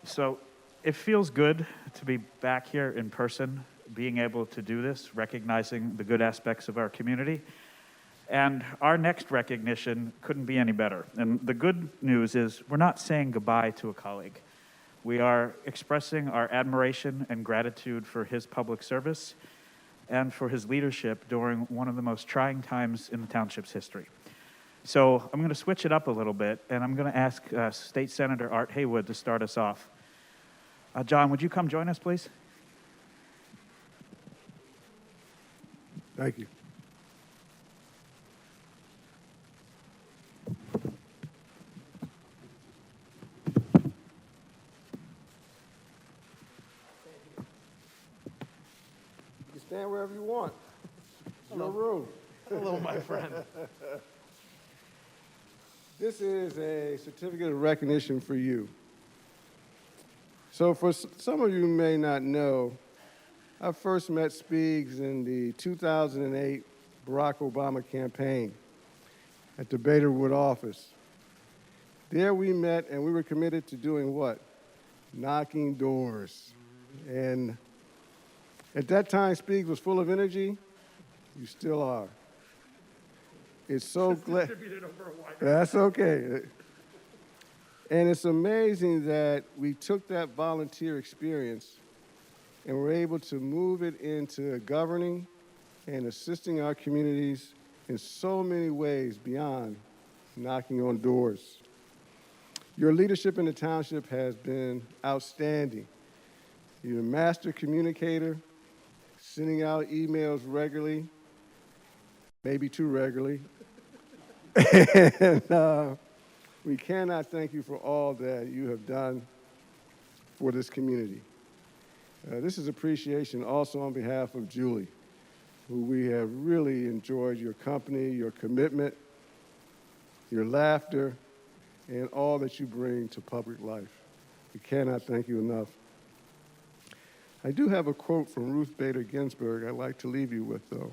So it feels good to be back here in person, being able to do this, recognizing the good aspects of our community. And our next recognition couldn't be any better. And the good news is we're not saying goodbye to a colleague. We are expressing our admiration and gratitude for his public service and for his leadership during one of the most trying times in the township's history. So I'm going to switch it up a little bit, and I'm going to ask State Senator Art Haywood to start us off. John, would you come join us, please? Thank you. You can stand wherever you want. It's your room. Hello, my friend. This is a certificate of recognition for you. So for some of you who may not know, I first met Spiegs in the 2008 Barack Obama campaign at the Baderwood office. There we met and we were committed to doing what? Knocking doors. And at that time, Spiegs was full of energy. You still are. It's so glad. That's okay. And it's amazing that we took that volunteer experience and were able to move it into governing and assisting our communities in so many ways beyond knocking on doors. Your leadership in the township has been outstanding. You're a master communicator, sending out emails regularly, maybe too regularly. And we cannot thank you for all that you have done for this community. This is appreciation also on behalf of Julie, who we have really enjoyed your company, your commitment, your laughter, and all that you bring to public life. We cannot thank you enough. I do have a quote from Ruth Bader Ginsburg I'd like to leave you with, though.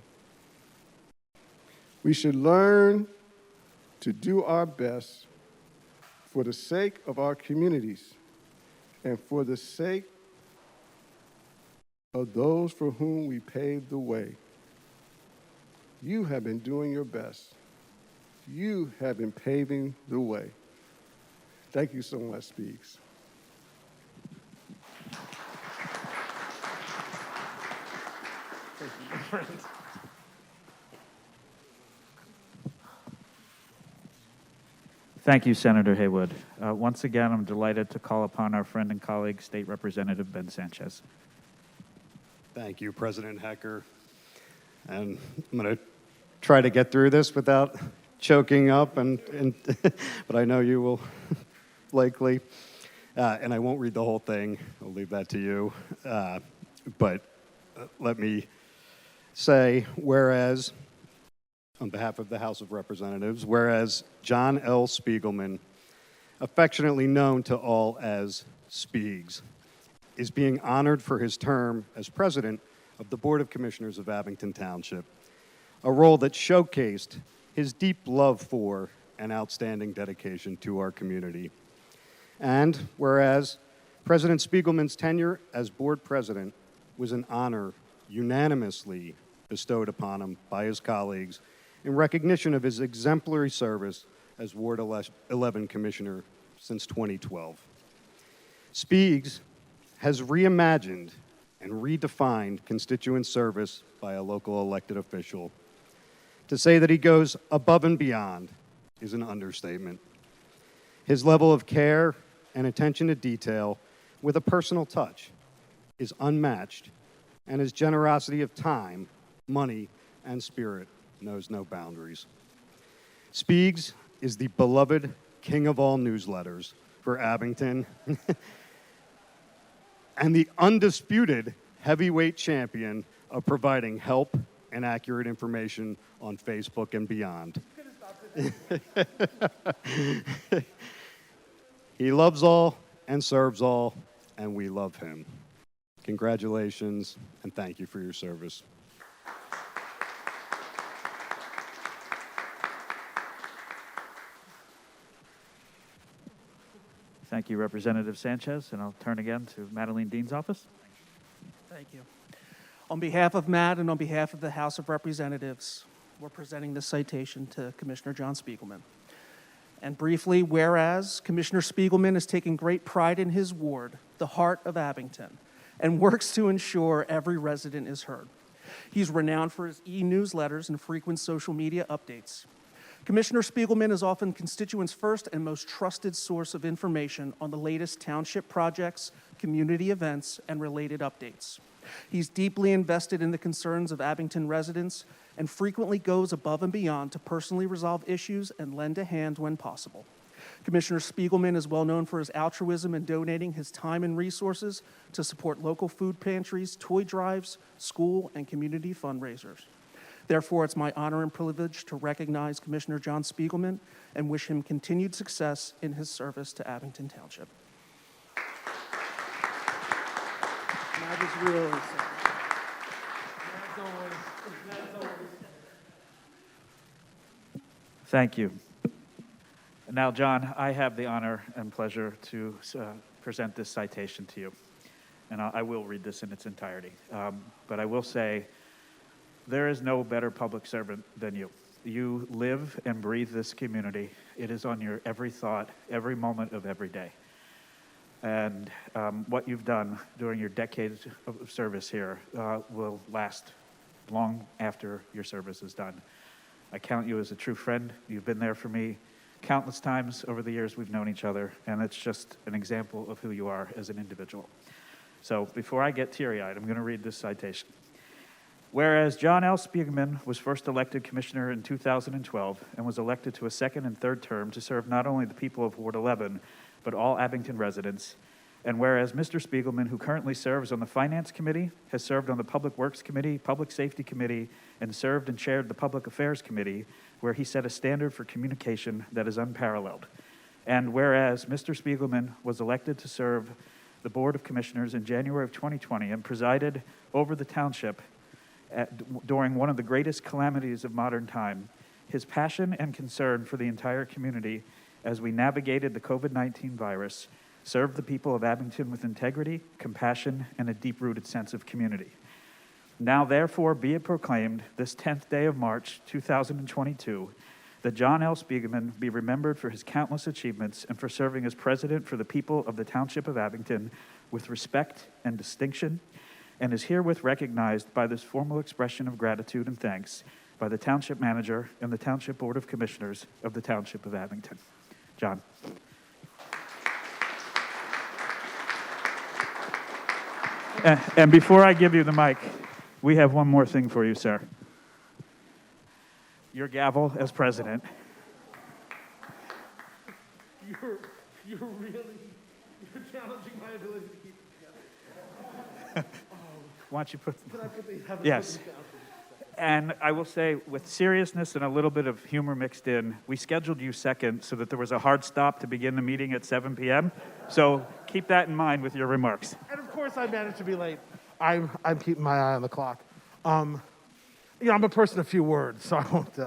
We should learn to do our best for the sake of our communities and for the sake of those for whom we paved the way. You have been doing your best. You have been paving the way. Thank you so much, Spiegs. Thank you, my friend. Thank you, Senator Haywood. Once again, I'm delighted to call upon our friend and colleague, State Representative Ben Sanchez. Thank you, President Hecker. And I'm going to try to get through this without choking up, but I know you will likely. And I won't read the whole thing. I'll leave that to you. But let me say, whereas, on behalf of the House of Representatives, whereas John L. Spiegelman, affectionately known to all as Spiegs, is being honored for his term as president of the Board of Commissioners of Abington Township, a role that showcased his deep love for and outstanding dedication to our community. And whereas President Spiegelman's tenure as board president was an honor unanimously bestowed upon him by his colleagues in recognition of his exemplary service as Ward 11 Commissioner since 2012. Spiegs has reimagined and redefined constituent service by a local elected official. To say that he goes above and beyond is an understatement. His level of care and attention to detail with a personal touch is unmatched, and his generosity of time, money, and spirit knows no boundaries. Spiegs is the beloved king of all newsletters for Abington and the undisputed heavyweight champion of providing help and accurate information on Facebook and beyond. He loves all and serves all, and we love him. Congratulations, and thank you for your service. Thank you, Representative Sanchez, and I'll turn again to Madeline Dean's office. Thank you. On behalf of Matt and on behalf of the House of Representatives, we're presenting this citation to Commissioner John Spiegelman. And briefly, whereas Commissioner Spiegelman has taken great pride in his ward, the heart of Abington, and works to ensure every resident is heard. He's renowned for his e-newsletters and frequent social media updates. Commissioner Spiegelman is often constituents' first and most trusted source of information on the latest township projects, community events, and related updates. He's deeply invested in the concerns of Abington residents and frequently goes above and beyond to personally resolve issues and lend a hand when possible. Commissioner Spiegelman is well known for his altruism in donating his time and resources to support local food pantries, toy drives, school, and community fundraisers. Therefore, it's my honor and privilege to recognize Commissioner John Spiegelman and wish him continued success in his service to Abington Township. That is really Thank you. Now, John, I have the honor and pleasure to present this citation to you. And I will read this in its entirety. But I will say, there is no better public servant than you. You live and breathe this community. It is on your every thought, every moment of every day. And what you've done during your decades of service here will last long after your service is done. I count you as a true friend. You've been there for me countless times over the years we've known each other, and it's just an example of who you are as an individual. So before I get teary-eyed, I'm going to read this citation. Whereas John L. Spiegelman was first elected commissioner in 2012 and was elected to a second and third term to serve not only the people of Ward 11, but all Abington residents. And whereas Mr. Spiegelman, who currently serves on the Finance Committee, has served on the Public Works Committee, Public Safety Committee, and served and chaired the Public Affairs Committee, where he set a standard for communication that is unparalleled. And whereas Mr. Spiegelman was elected to serve the Board of Commissioners in January of 2020 and presided over the township during one of the greatest calamities of modern time, his passion and concern for the entire community as we navigated the COVID-19 virus served the people of Abington with integrity, compassion, and a deep-rooted sense of community. Now, therefore, be it proclaimed this 10th day of March, 2022, that John L. Spiegelman be remembered for his countless achievements and for serving as president for the people of the Township of Abington with respect and distinction, and is herewith recognized by this formal expression of gratitude and thanks by the Township Manager and the Township Board of Commissioners of the Township of Abington. John. And before I give you the mic, we have one more thing for you, sir. Your gavel as president. You're challenging my ability to keep it together. Why don't you put... Can I put these? Yes. And I will say, with seriousness and a little bit of humor mixed in, we scheduled you second so that there was a hard stop to begin the meeting at 7 p.m. So keep that in mind with your remarks. And of course, I managed to be late. I'm keeping my eye on the clock. I'm a person of few words, so I won't.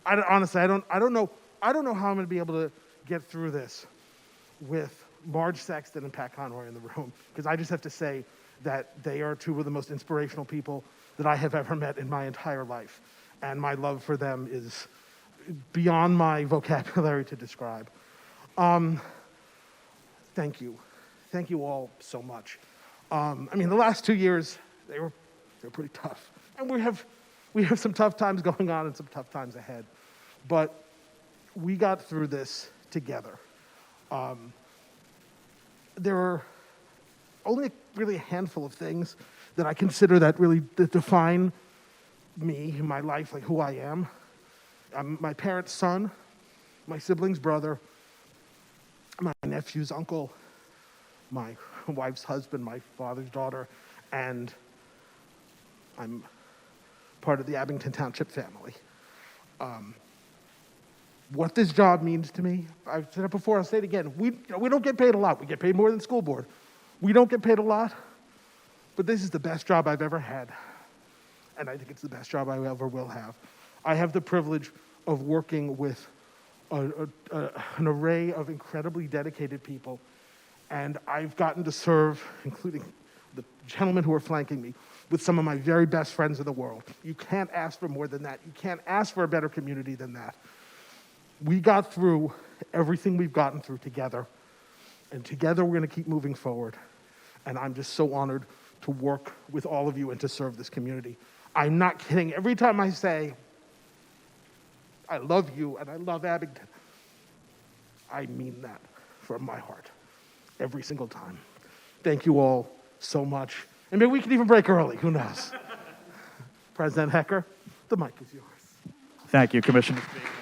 Honestly, I don't know how I'm going to be able to get through this with Marge Sexton and Pat Conroy in the room, because I just have to say that they are two of the most inspirational people that I have ever met in my entire life. And my love for them is beyond my vocabulary to describe. Thank you. Thank you all so much. The last 2 years, they were pretty tough. And we have some tough times going on and some tough times ahead. But we got through this together. There are only really a handful of things that I consider that define me, my life, like who I am. I'm my parents' son, my sibling's brother, my nephew's uncle, my wife's husband, my father's daughter, and I'm part of the Abington Township family. What this job means to me, I've said it before, I'll say it again. We don't get paid a lot. We get paid more than the school board. We don't get paid a lot, but this is the best job I've ever had, and I think it's the best job I ever will have. I have the privilege of working with an array of incredibly dedicated people. And I've gotten to serve, including the gentlemen who are flanking me, with some of my very best friends in the world. You can't ask for more than that. You can't ask for a better community than that. We got through everything we've gotten through together, and together we're going to keep moving forward. And I'm just so honored to work with all of you and to serve this community. I'm not kidding. Every time I say, I love you and I love Abington, I mean that from my heart every single time. Thank you all so much. And maybe we can even break early, who knows? President Hecker, the mic is yours. Thank you, Commissioner Spiegelman.